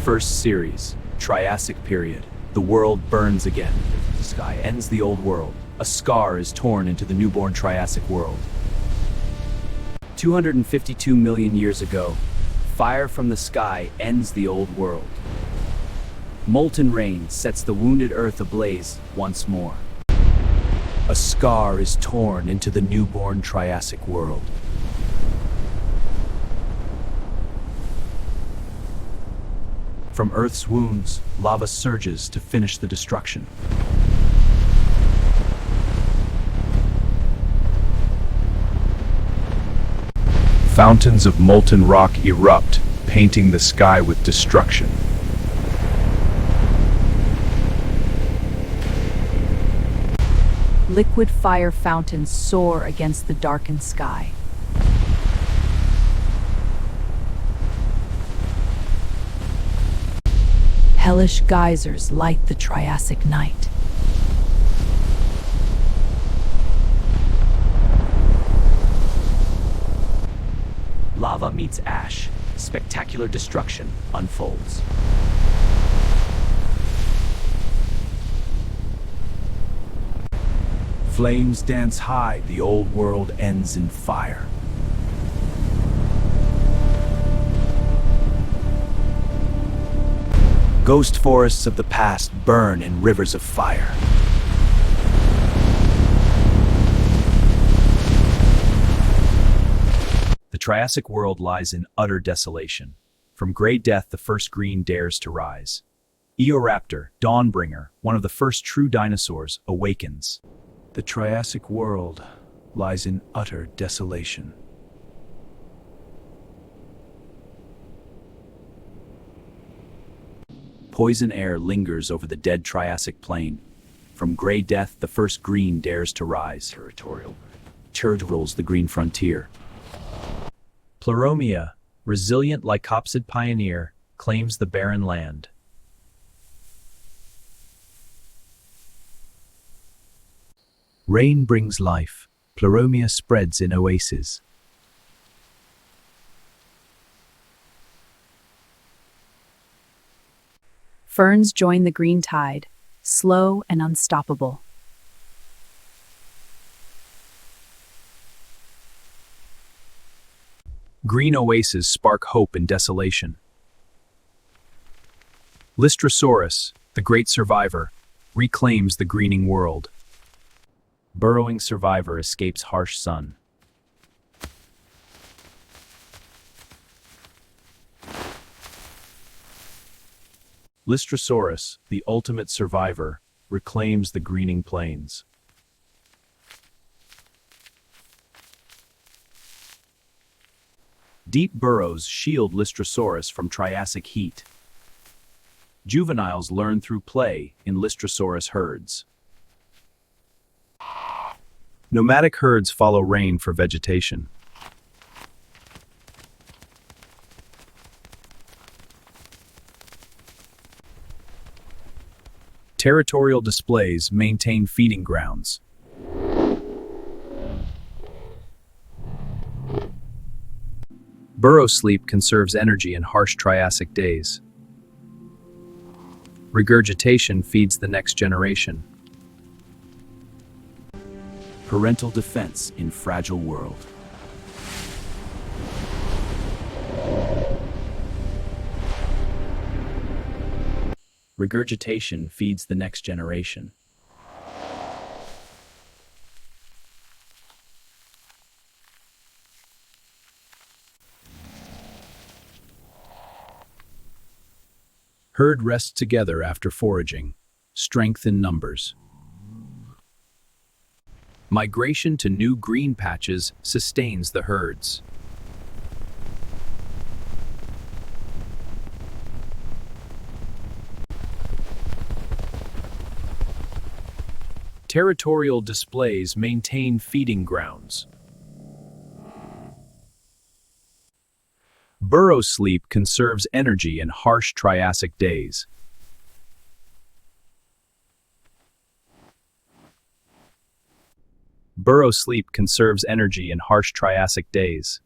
First series, Triassic period. The world burns again. The sky ends the old world. A scar is torn into the newborn Triassic world. 252 million years ago, fire from the sky ends the old world. Molten rain sets the wounded Earth ablaze once more. A scar is torn into the newborn Triassic world. From Earth's wounds, lava surges to finish the destruction. Fountains of molten rock erupt, painting the sky with destruction. Liquid fire fountains soar against the darkened sky. Hellish geysers light the Triassic night. Lava meets ash. Spectacular destruction unfolds. Flames dance high, the old world ends in fire. Ghost forests of the past burn in rivers of fire. The Triassic world lies in utter desolation. From gray death, the first green dares to rise. Eoraptor, Dawnbringer, one of the first true dinosaurs, awakens. The Triassic world lies in utter desolation. Poison air lingers over the dead Triassic plain. From gray death, the first green dares to rise. Territorial rules the green frontier. Pleuropmia, resilient lycopsid pioneer, claims the barren land. Rain brings life. Pleuropmia spreads in oases. Ferns join the green tide, slow and unstoppable. Green oases spark hope in desolation. Lystrosaurus, the great survivor, reclaims the greening world. Burrowing survivor escapes harsh sun. Lystrosaurus, the ultimate survivor, reclaims the greening plains. Deep burrows shield Lystrosaurus from Triassic heat. Juveniles learn through play in Lystrosaurus herds. Nomadic herds follow rain for vegetation. Territorial displays maintain feeding grounds. Burrow sleep conserves energy in harsh Triassic days. Regurgitation feeds the next generation. Parental defense in fragile world. Regurgitation feeds the next generation. Herd rests together after foraging. Strength in numbers. Migration to new green patches sustains the herds. Territorial displays maintain feeding grounds. Burrow sleep conserves energy in harsh Triassic days. Burrow sleep conserves energy in harsh Triassic days.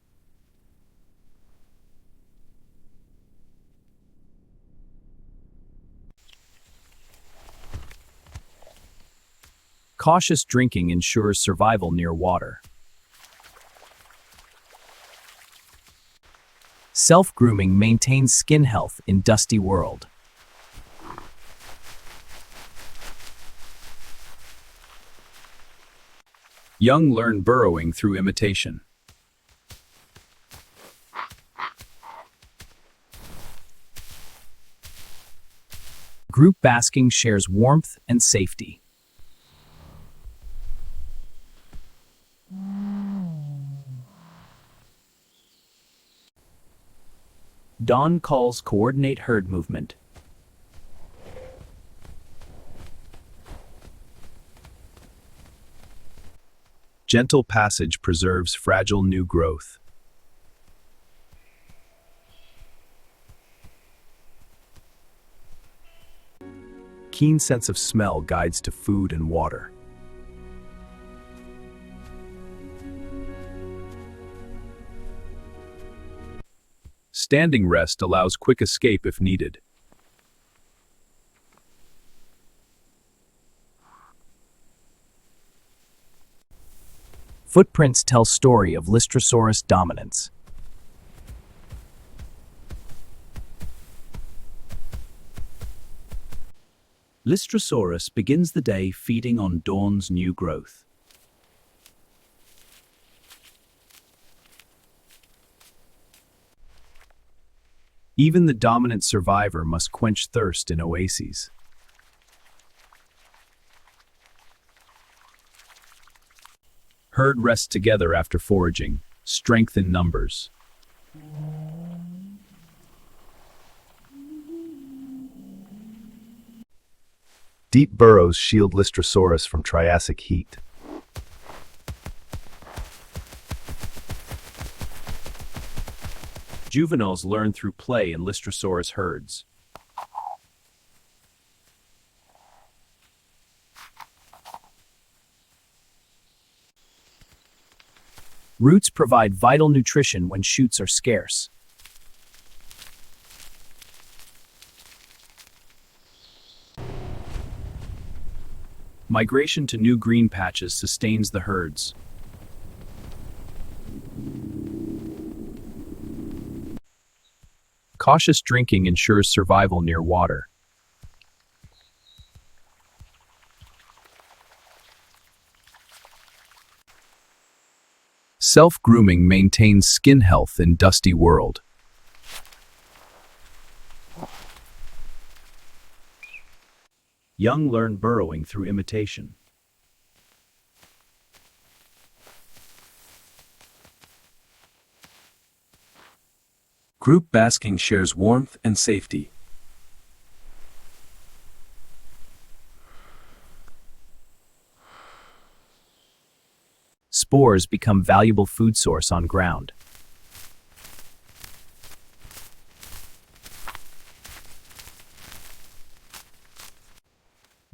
Cautious drinking ensures survival near water. Self-grooming maintains skin health in dusty world. Young learn burrowing through imitation. Group basking shares warmth and safety. Dawn calls coordinate herd movement. Gentle passage preserves fragile new growth. Keen sense of smell guides to food and water. Standing rest allows quick escape if needed. Footprints tell story of Lystrosaurus dominance. Lystrosaurus begins the day feeding on dawn's new growth. Even the dominant survivor must quench thirst in oases. Herd rests together after foraging, strength in numbers. Deep burrows shield Lystrosaurus from Triassic heat. Juveniles learn through play in Lystrosaurus herds. Roots provide vital nutrition when shoots are scarce. Migration to new green patches sustains the herds. Cautious drinking ensures survival near water. Self-grooming maintains skin health in dusty world. Young learn burrowing through imitation. Group basking shares warmth and safety. Spores become valuable food source on ground.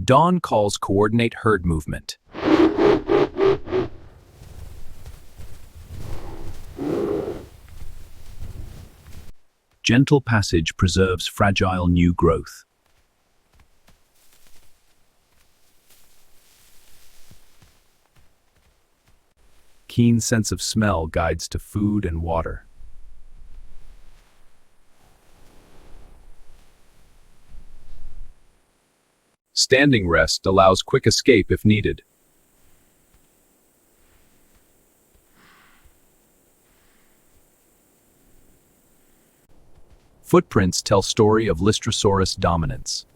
Dawn calls coordinate herd movement. Gentle passage preserves fragile new growth. Keen sense of smell guides to food and water. Standing rest allows quick escape if needed. Footprints tell story of Lystrosaurus dominance.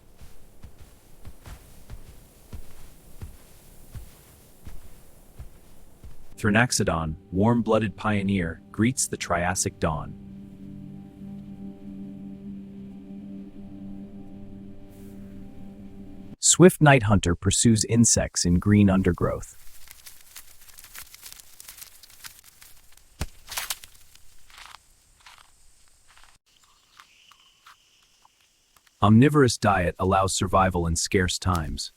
Thrinaxodon, warm-blooded pioneer, greets the Triassic dawn. Swift night hunter pursues insects in green undergrowth. Omnivorous diet allows survival in scarce times.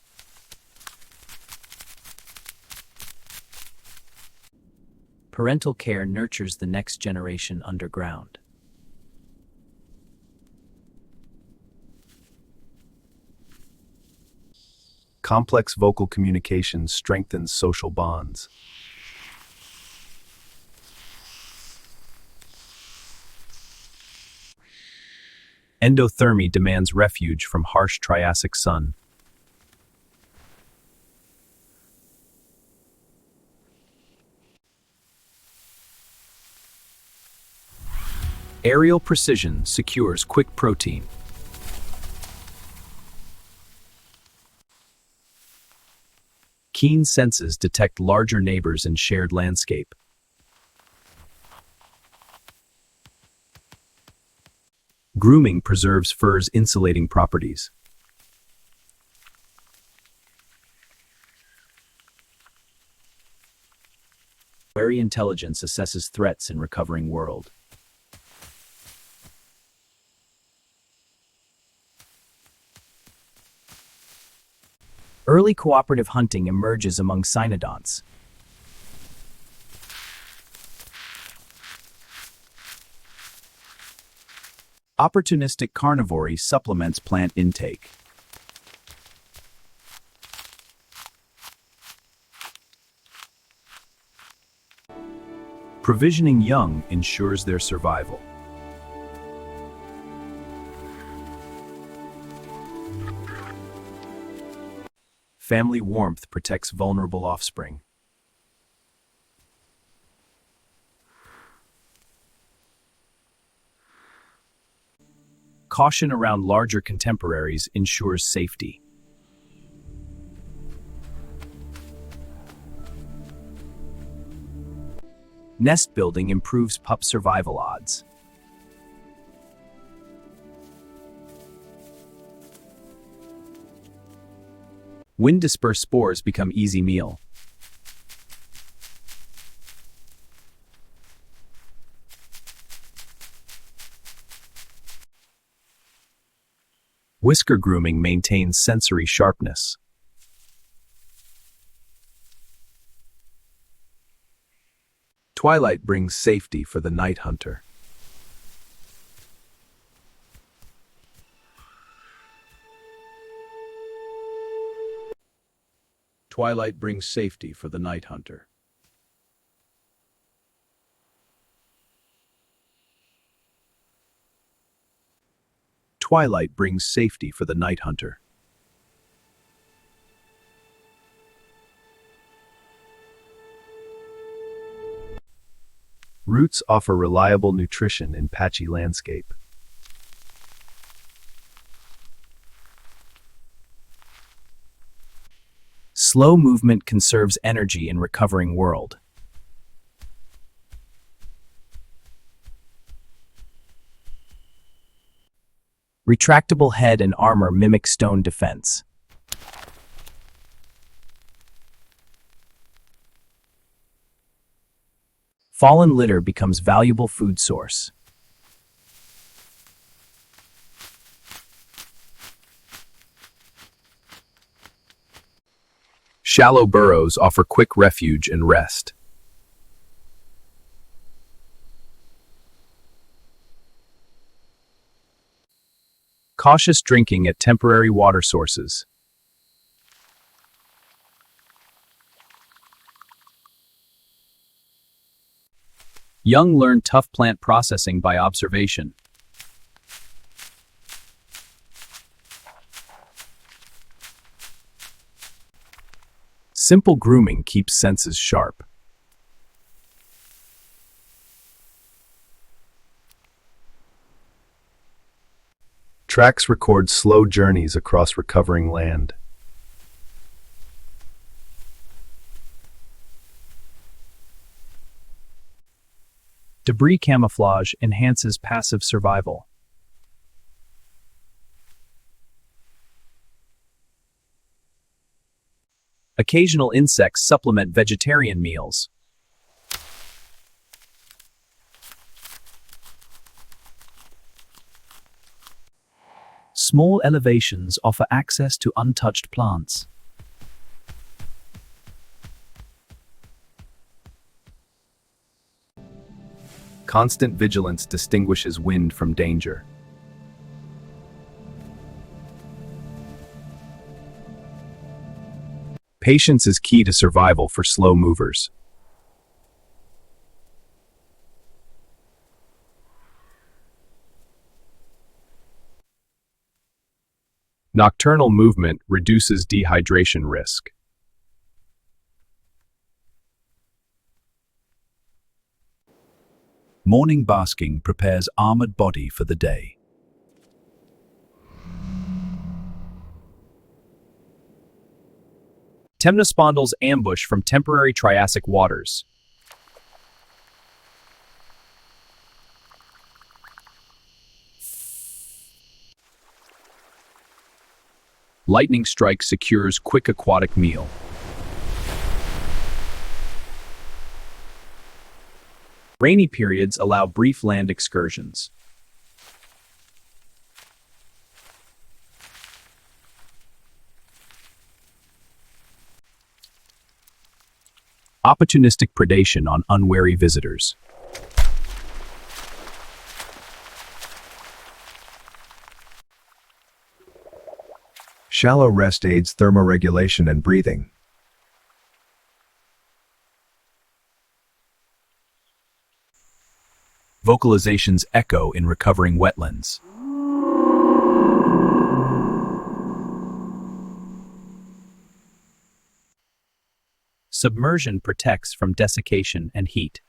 Parental care nurtures the next generation underground. Complex vocal communication strengthens social bonds. Endothermy demands refuge from harsh Triassic sun. Aerial precision secures quick protein. Keen senses detect larger neighbors in shared landscape. Grooming preserves fur's insulating properties. Query intelligence assesses threats in recovering world. Early cooperative hunting emerges among cynodonts. Opportunistic carnivory supplements plant intake. Provisioning young ensures their survival. Family warmth protects vulnerable offspring. Caution around larger contemporaries ensures safety. Nest building improves pup survival odds. Wind-dispersed spores become easy meal. Whisker grooming maintains sensory sharpness. Twilight brings safety for the night hunter. Twilight brings safety for the night hunter. Twilight brings safety for the night hunter. Roots offer reliable nutrition in patchy landscape. Slow movement conserves energy in recovering world. Retractable head and armor mimic stone defense. Fallen litter becomes valuable food source. Shallow burrows offer quick refuge and rest. Cautious drinking at temporary water sources. Young learn tough plant processing by observation. Simple grooming keeps senses sharp. Tracks record slow journeys across recovering land. Debris camouflage enhances passive survival. Occasional insects supplement vegetarian meals. Small elevations offer access to untouched plants. Constant vigilance distinguishes wind from danger. Patience is key to survival for slow movers. Nocturnal movement reduces dehydration risk. Morning basking prepares armored body for the day. Temnospondyl's ambush from temporary Triassic waters. Lightning strike secures quick aquatic meal. Rainy periods allow brief land excursions. Opportunistic predation on unwary visitors. Shallow rest aids thermoregulation and breathing. Vocalizations echo in recovering wetlands. Submersion protects from desiccation and heat.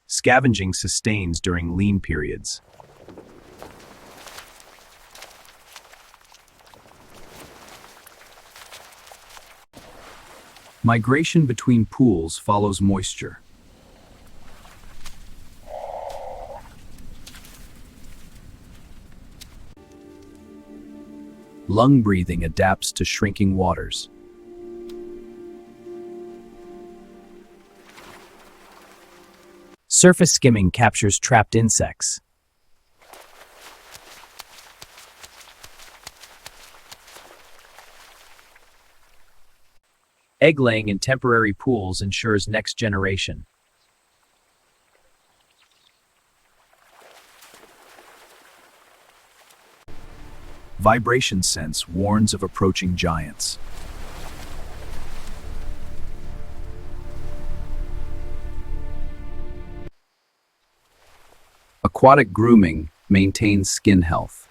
Scavenging sustains during lean periods. Migration between pools follows moisture. Lung breathing adapts to shrinking waters. Surface skimming captures trapped insects. Egg laying in temporary pools ensures next generation. Vibration sense warns of approaching giants. Aquatic grooming maintains skin health.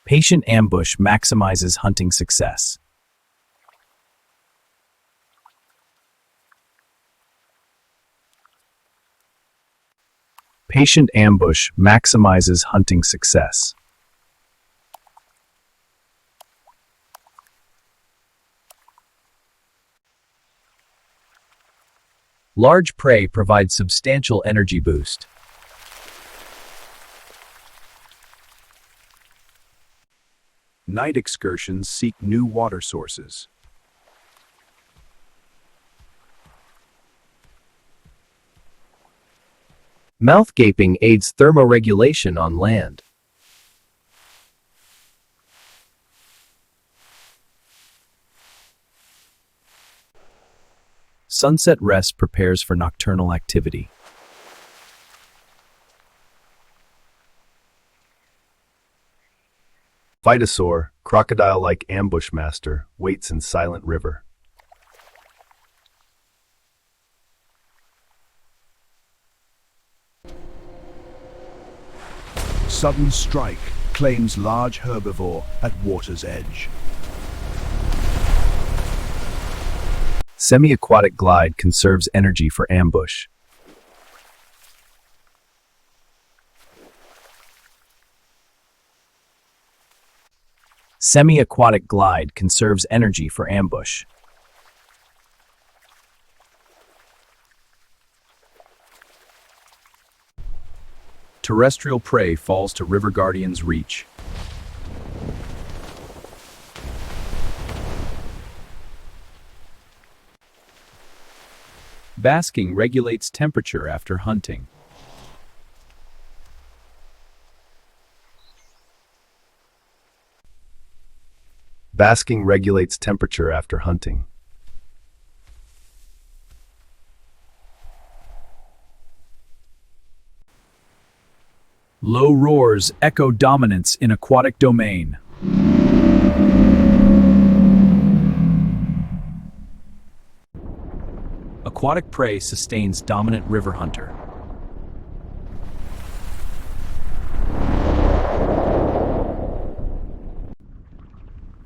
Patient ambush maximizes hunting success. Patient ambush maximizes hunting success. Large prey provides substantial energy boost. Night excursions seek new water sources. Mouth gaping aids thermoregulation on land. Sunset rest prepares for nocturnal activity. Phytosaur, crocodile-like ambush master, waits in silent river. Sudden strike claims large herbivore at water's edge. Semi-aquatic glide conserves energy for ambush. Semi-aquatic glide conserves energy for ambush. Terrestrial prey falls to river guardian's reach. Basking regulates temperature after hunting. Basking regulates temperature after hunting. Low roars echo dominance in aquatic domain. Aquatic prey sustains dominant river hunter.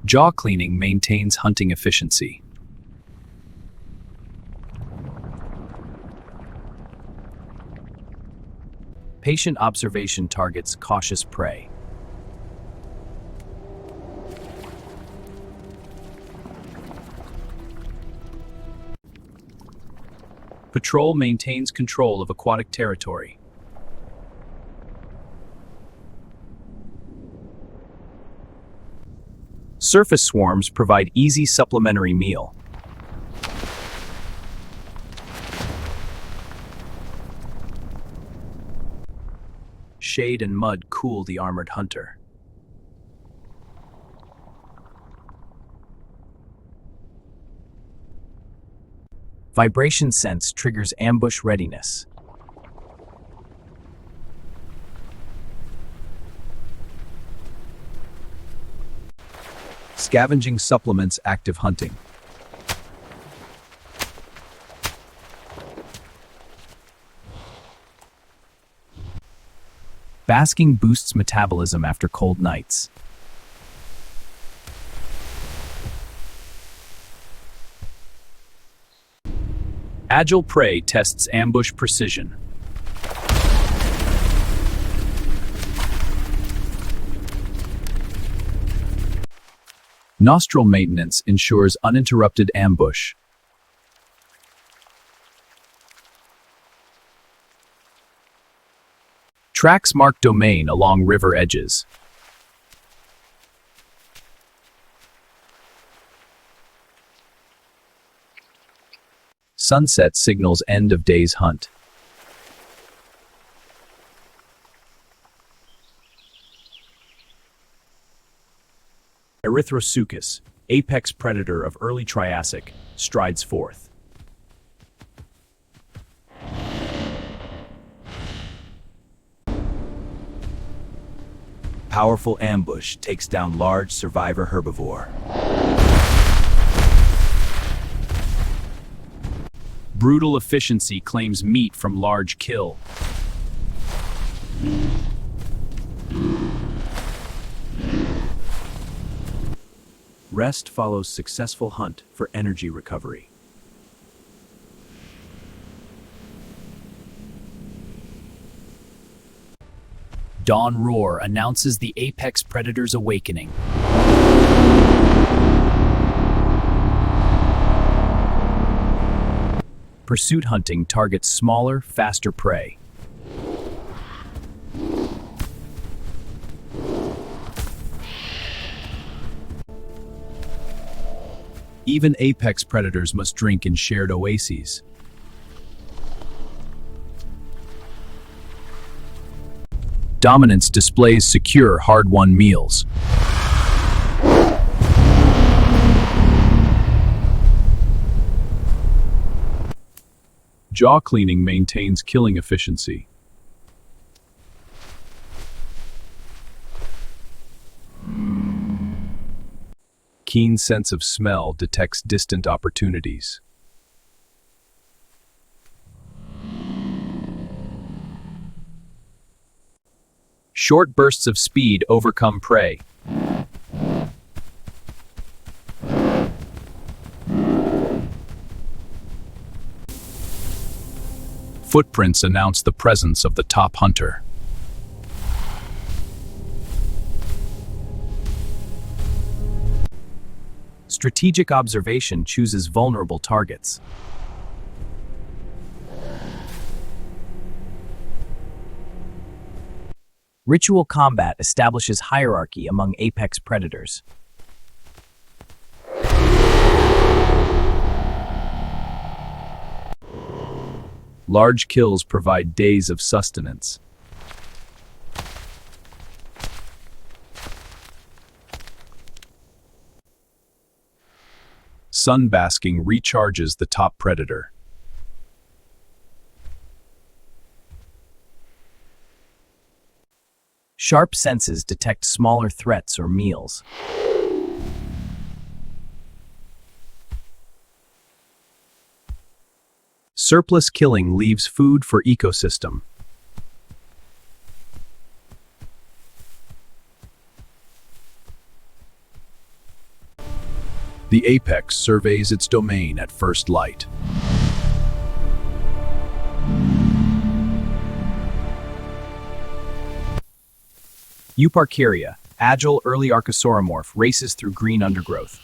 Jaw cleaning maintains hunting efficiency. Patient observation targets cautious prey. Patrol maintains control of aquatic territory. Surface swarms provide easy supplementary meal. Shade and mud cool the armored hunter. Vibration sense triggers ambush readiness. Scavenging supplements active hunting. Basking boosts metabolism after cold nights. Agile prey tests ambush precision. Nostril maintenance ensures uninterrupted ambush. Tracks mark domain along river edges. Sunset signals end of day's hunt. Erythrosuchus, apex predator of early Triassic, strides forth. Powerful ambush takes down large survivor herbivore. Brutal efficiency claims meat from large kill. Rest follows successful hunt for energy recovery. Dawn roar announces the apex predator's awakening. Pursuit hunting targets smaller, faster prey. Even apex predators must drink in shared oases. Dominance displays secure, hard-won meals. Jaw cleaning maintains killing efficiency. Keen sense of smell detects distant opportunities. Short bursts of speed overcome prey. Footprints announce the presence of the top hunter. Strategic observation chooses vulnerable targets. Ritual combat establishes hierarchy among apex predators. Large kills provide days of sustenance. Sunbasking recharges the top predator. Sharp senses detect smaller threats or meals. Surplus killing leaves food for ecosystem. The apex surveys its domain at first light. Euparkeria, agile early archosauromorph, races through green undergrowth.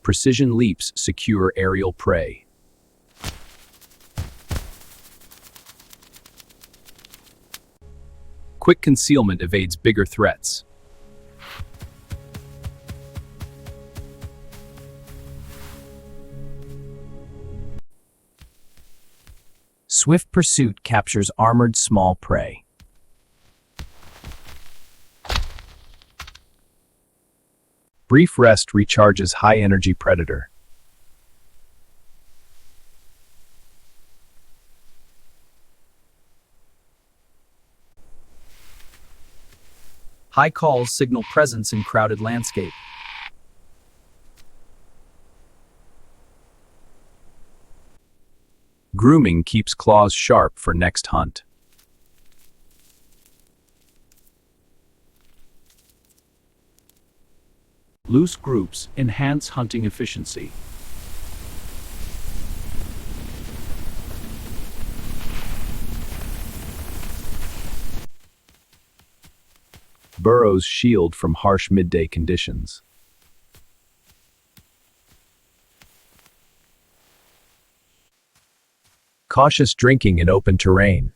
Precision leaps secure aerial prey. Quick concealment evades bigger threats. Swift pursuit captures armored small prey. Brief rest recharges high-energy predator. High calls signal presence in crowded landscape. Grooming keeps claws sharp for next hunt. Loose groups enhance hunting efficiency. Burrows shield from harsh midday conditions. Cautious drinking in open terrain.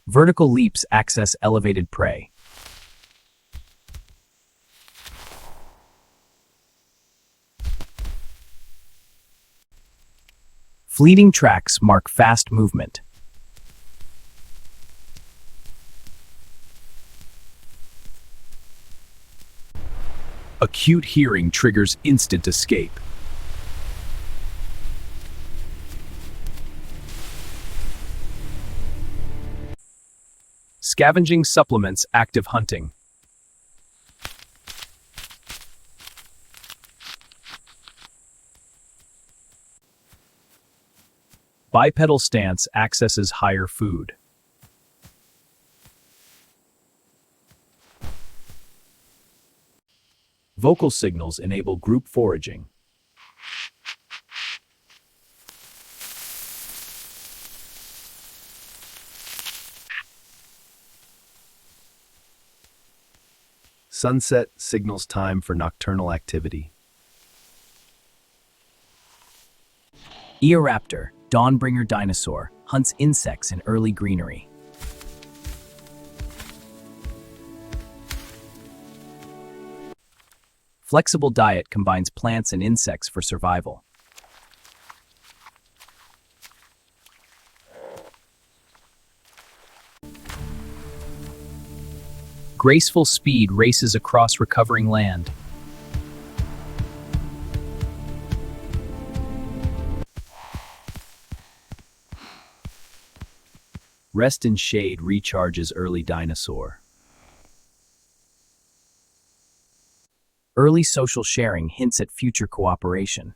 Vertical leaps access elevated prey. Fleeting tracks mark fast movement. Acute hearing triggers instant escape. Scavenging supplements active hunting. Bipedal stance accesses higher food. Vocal signals enable group foraging. Sunset signals time for nocturnal activity. Eoraptor, dawnbringer dinosaur, hunts insects in early greenery. Flexible diet combines plants and insects for survival. Graceful speed races across recovering land. Rest in shade recharges early dinosaur. Early social sharing hints at future cooperation.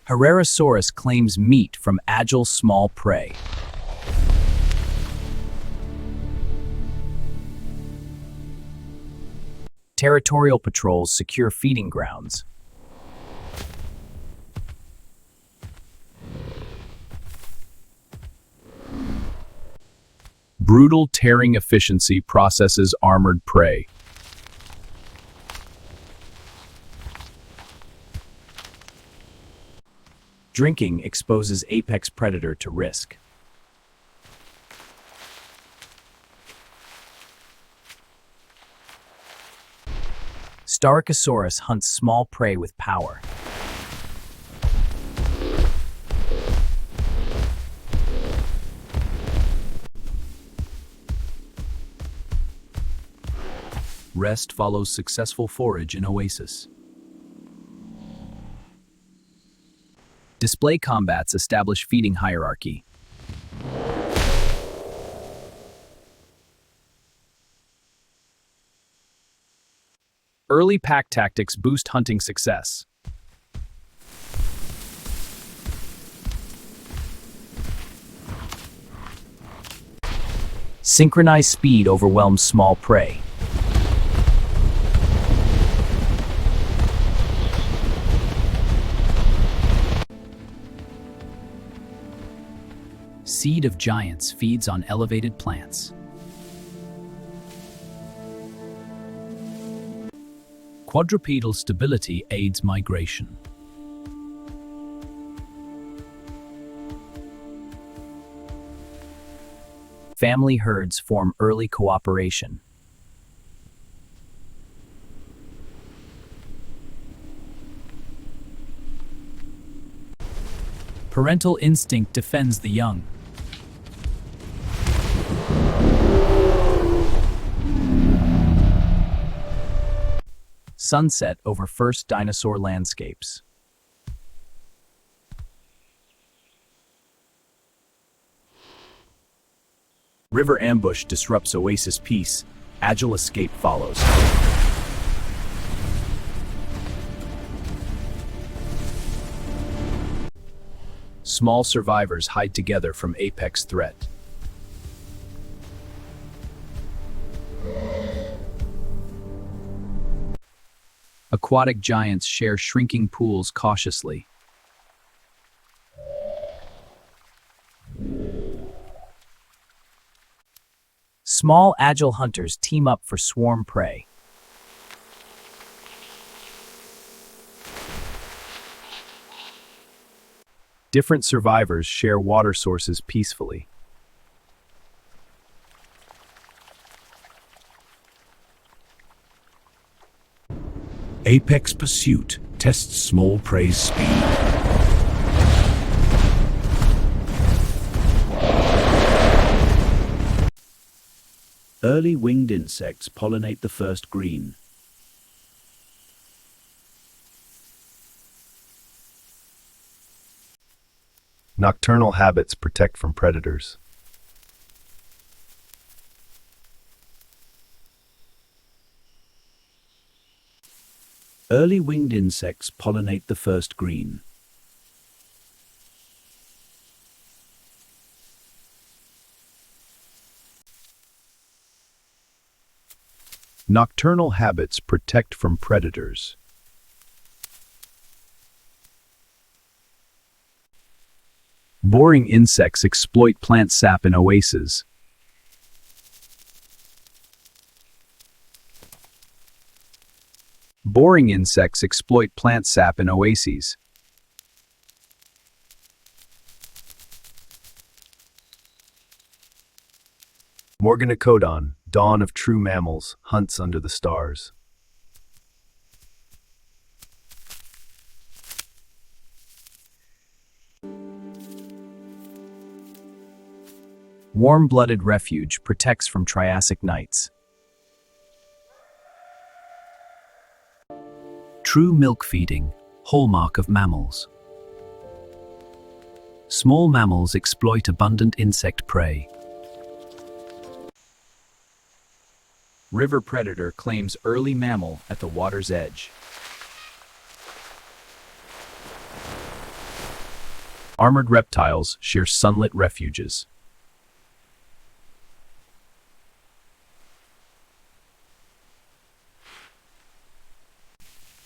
Herrerasaurus claims meat from agile small prey. Territorial patrols secure feeding grounds. Brutal tearing efficiency processes armored prey. Drinking exposes apex predator to risk. Styracosaurus hunts small prey with power. Rest follows successful forage in oasis. Display combats establish feeding hierarchy. Early pack tactics boost hunting success. Synchronized speed overwhelms small prey. Seed of giants feeds on elevated plants. Quadrupedal stability aids migration. Family herds form early cooperation. Parental instinct defends the young. Sunset over first dinosaur landscapes. River ambush disrupts oasis peace. Agile escape follows. Small survivors hide together from apex threat. Aquatic giants share shrinking pools cautiously. Small, agile hunters team up for swarm prey. Different survivors share water sources peacefully. Apex pursuit tests small prey's speed. Early winged insects pollinate the first green. Nocturnal habits protect from predators. Early winged insects pollinate the first green. Nocturnal habits protect from predators. Boring insects exploit plant sap in oases. Boring insects exploit plant sap in oases. Morganocodon, dawn of true mammals, hunts under the stars. Warm-blooded refuge protects from Triassic nights. True milk feeding, hallmark of mammals. Small mammals exploit abundant insect prey. River predator claims early mammal at the water's edge. Armored reptiles share sunlit refuges.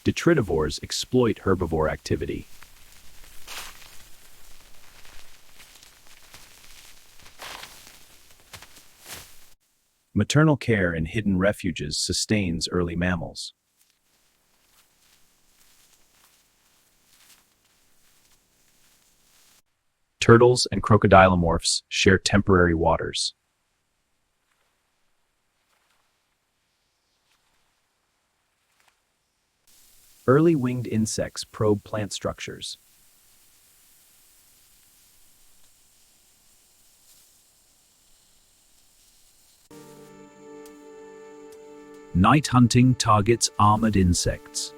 Detritivores exploit herbivore activity. Maternal care in hidden refuges sustains early mammals. Turtles and crocodilomorphs share temporary waters. Early winged insects probe plant structures. Night hunting targets armored insects.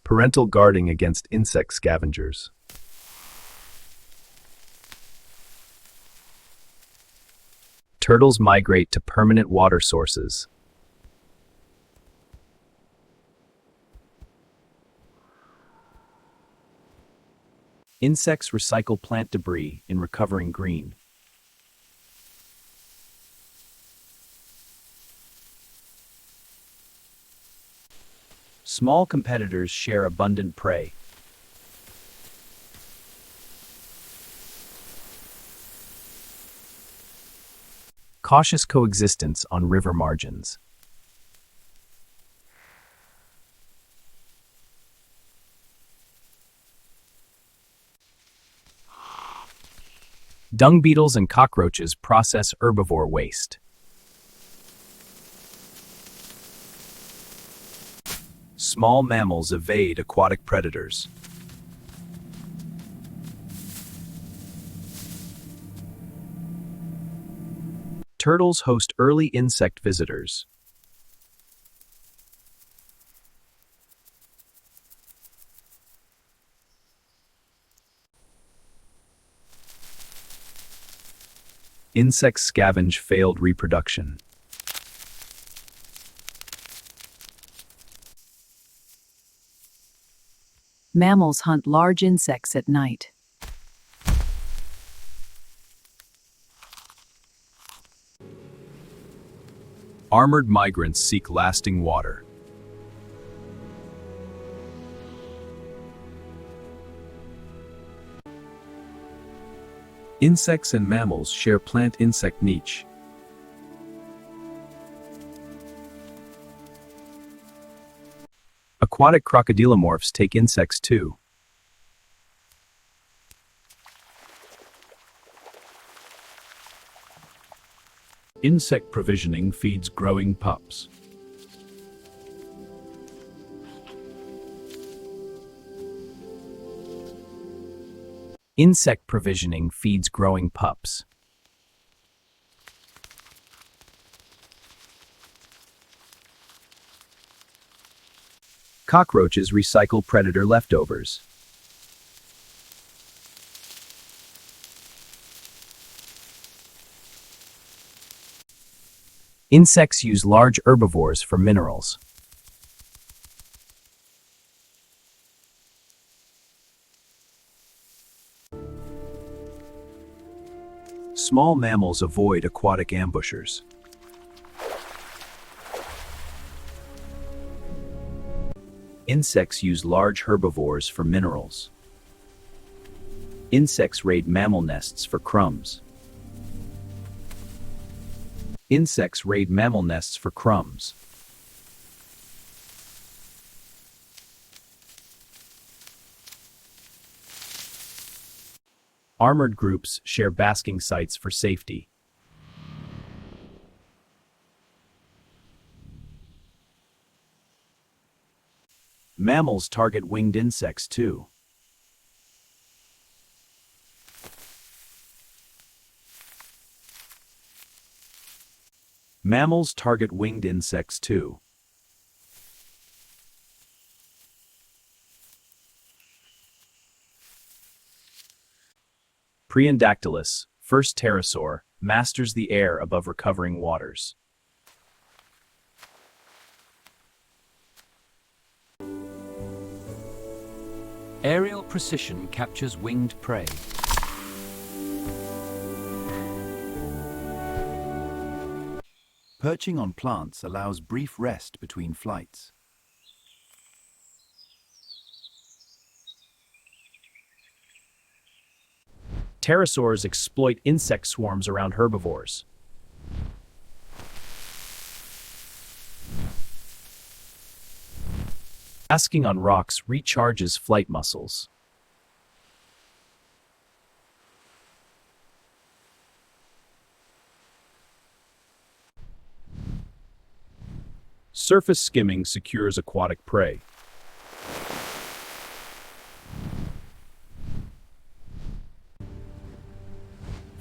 Parental guarding against insect scavengers. Turtles migrate to permanent water sources. Insects recycle plant debris in recovering green. Small competitors share abundant prey. Cautious coexistence on river margins. Dung beetles and cockroaches process herbivore waste. Small mammals evade aquatic predators. Turtles host early insect visitors. Insects scavenge failed reproduction. Mammals hunt large insects at night. Armored migrants seek lasting water. Insects and mammals share plant-insect niche. Aquatic crocodilomorphs take insects too. Insect provisioning feeds growing pups. Insect provisioning feeds growing pups. Cockroaches recycle predator leftovers. Insects use large herbivores for minerals. Small mammals avoid aquatic ambushers. Insects use large herbivores for minerals. Insects raid mammal nests for crumbs. Insects raid mammal nests for crumbs. Armored groups share basking sites for safety. Mammals target winged insects too. Mammals target winged insects too. Preandactylus, first pterosaur, masters the air above recovering waters. Aerial precision captures winged prey. Perching on plants allows brief rest between flights. Pterosaurs exploit insect swarms around herbivores. Basking on rocks recharges flight muscles. Surface skimming secures aquatic prey.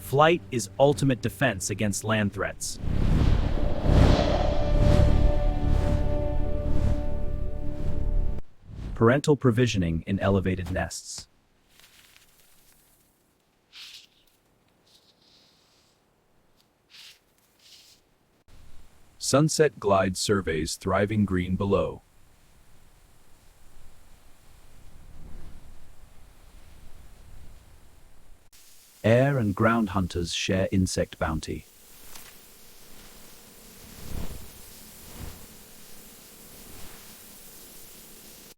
Flight is ultimate defense against land threats. Parental provisioning in elevated nests. Sunset glide surveys thriving green below. Air and ground hunters share insect bounty.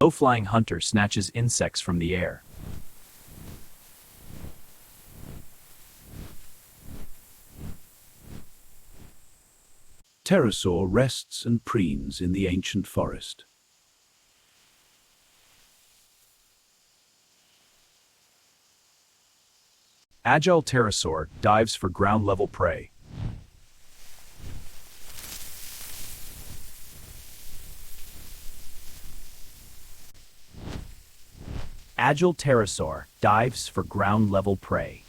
Low-flying hunter snatches insects from the air. Pterosaur rests and preens in the ancient forest. Agile pterosaur dives for ground-level prey. Agile pterosaur dives for ground-level prey.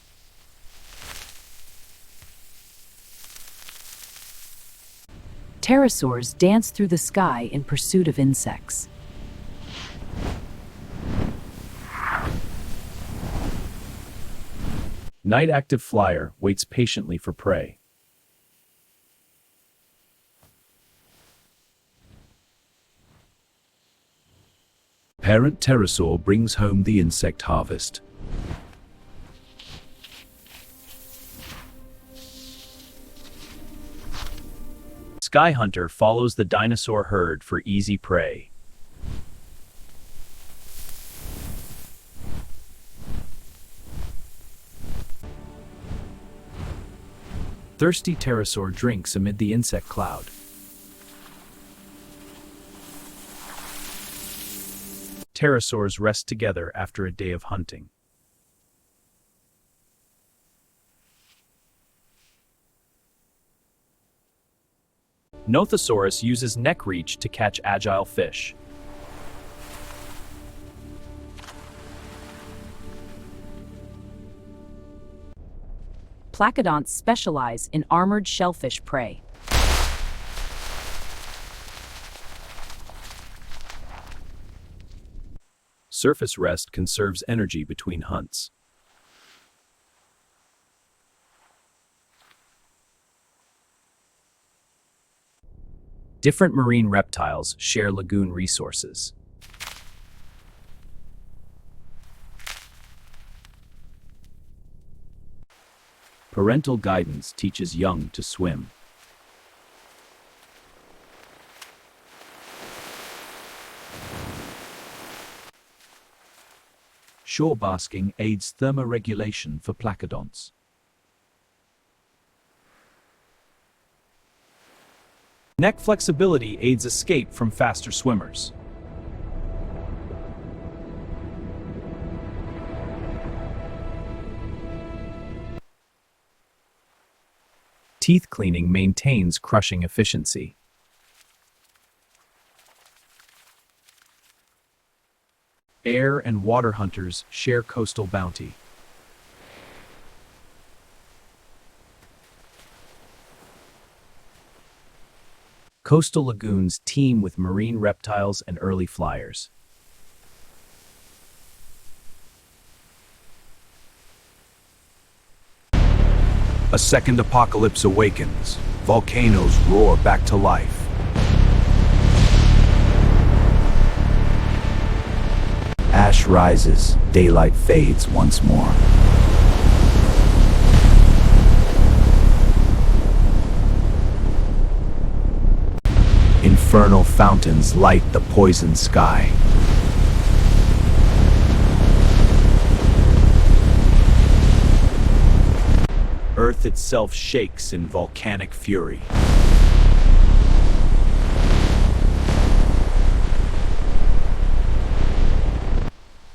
Pterosaurs dance through the sky in pursuit of insects. Night-active flyer waits patiently for prey. Parent pterosaur brings home the insect harvest. Sky hunter follows the dinosaur herd for easy prey. Thirsty pterosaur drinks amid the insect cloud. Pterosaurs rest together after a day of hunting. Nothosaurus uses neck reach to catch agile fish. Placodonts specialize in armored shellfish prey. Surface rest conserves energy between hunts. Different marine reptiles share lagoon resources. Parental guidance teaches young to swim. Shore basking aids thermoregulation for placodonts. Neck flexibility aids escape from faster swimmers. Teeth cleaning maintains crushing efficiency. Air and water hunters share coastal bounty. Coastal lagoons teem with marine reptiles and early flyers. A second apocalypse awakens. Volcanoes roar back to life. Ash rises, daylight fades once more. Infernal fountains light the poisoned sky. Earth itself shakes in volcanic fury.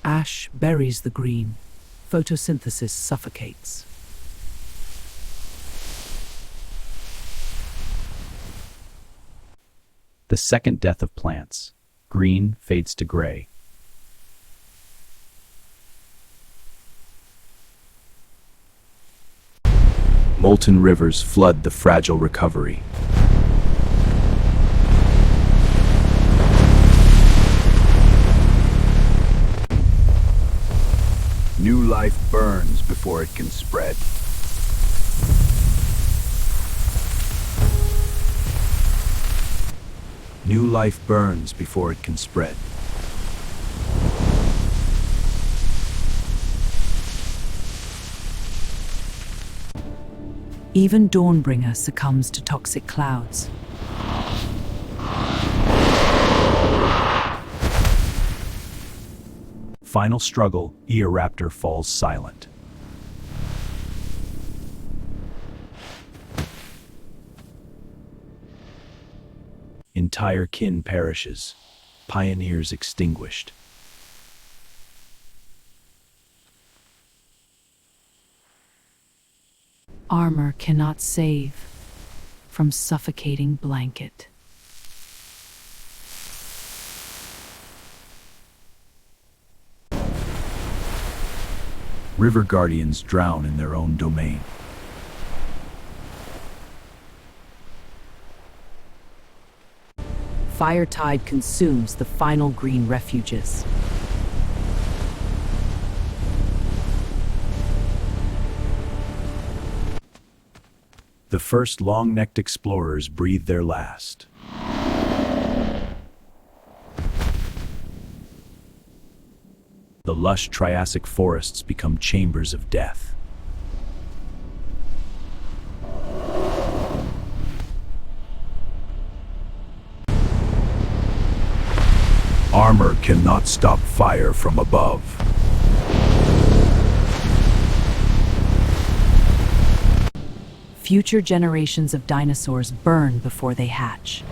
Ash buries the green. Photosynthesis suffocates. The second death of plants. Green fades to gray. molten rivers flood the fragile recovery. New life burns before it can spread. New life burns before it can spread. Even Dawnbringer succumbs to toxic clouds. Final struggle, Eoraptor falls silent. Entire kin perishes, pioneers extinguished. Armor cannot save from suffocating blanket. River guardians drown in their own domain. Fire tide consumes the final green refuges. The first long-necked explorers breathe their last. The lush Triassic forests become chambers of death. Armor cannot stop fire from above. Future generations of dinosaurs burn before they hatch.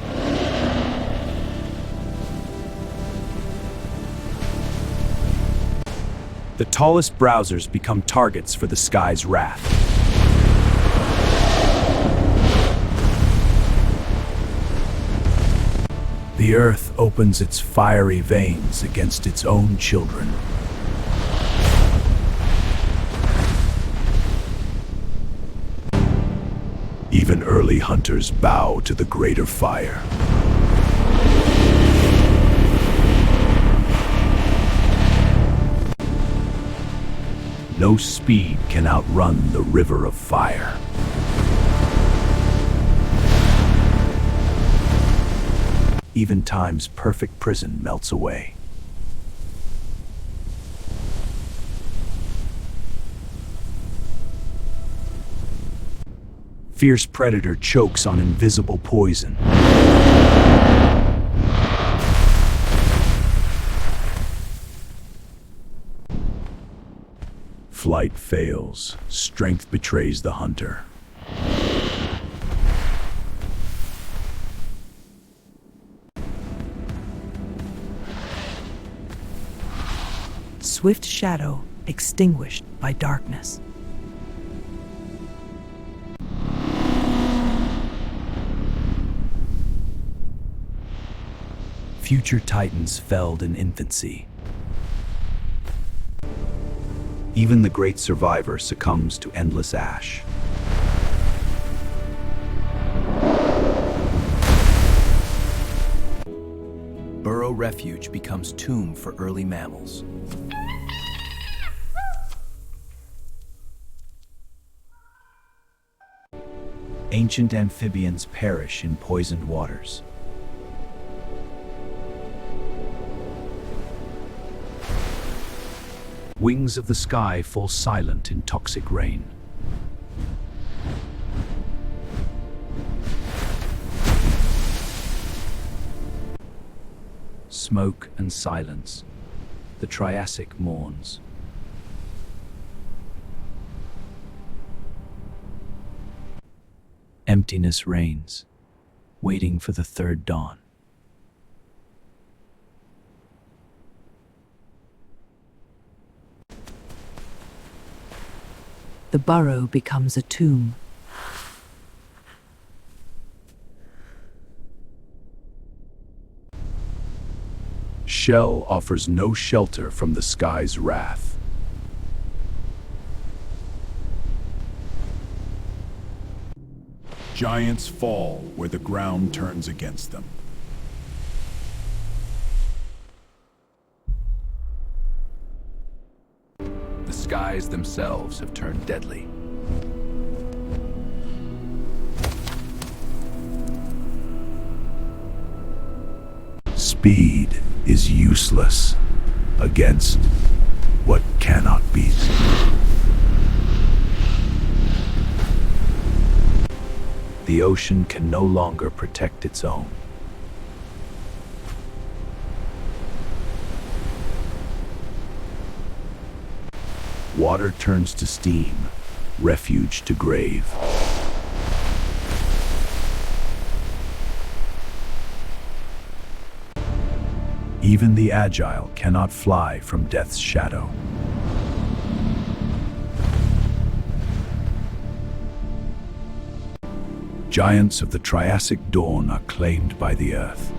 The tallest browsers become targets for the sky's wrath. The earth opens its fiery veins against its own children. Even early hunters bow to the greater fire. No speed can outrun the river of fire. Even time's perfect prison melts away. Fierce predator chokes on invisible poison. Flight fails. Strength betrays the hunter. Swift shadow extinguished by darkness. Future titans felled in infancy. Even the great survivor succumbs to endless ash. Burrow refuge becomes tomb for early mammals. Ancient amphibians perish in poisoned waters. Wings of the sky fall silent in toxic rain. Smoke and silence. The Triassic mourns. Emptiness reigns, waiting for the third dawn. The burrow becomes a tomb. Shell offers no shelter from the sky's wrath. Giants fall where the ground turns against them. The skies themselves have turned deadly. Speed is useless against what cannot be seen. The ocean can no longer protect its own. Water turns to steam, refuge to grave. Even the agile cannot fly from death's shadow. Giants of the Triassic dawn are claimed by the earth.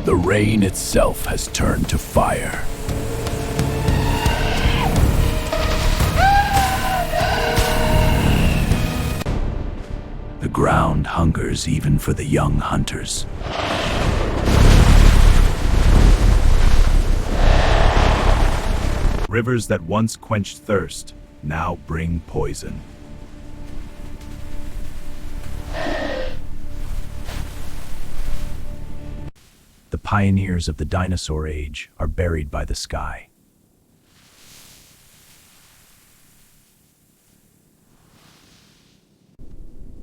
The rain itself has turned to fire. The ground hungers even for the young hunters. Rivers that once quenched thirst now bring poison. The pioneers of the dinosaur age are buried by the sky.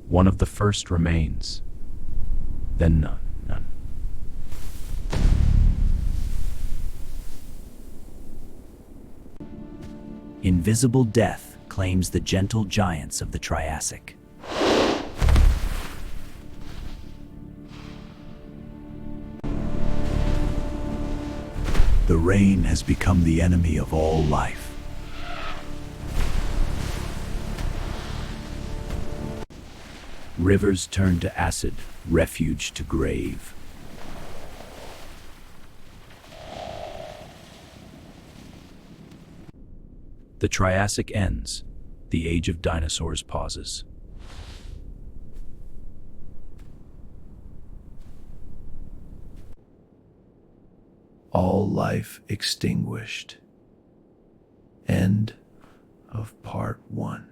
One of the first remains, then none. Invisible death claims the gentle giants of the Triassic. The rain has become the enemy of all life. Rivers turn to acid, refuge to grave. The Triassic ends. The age of dinosaurs pauses. All life extinguished. End of part 1.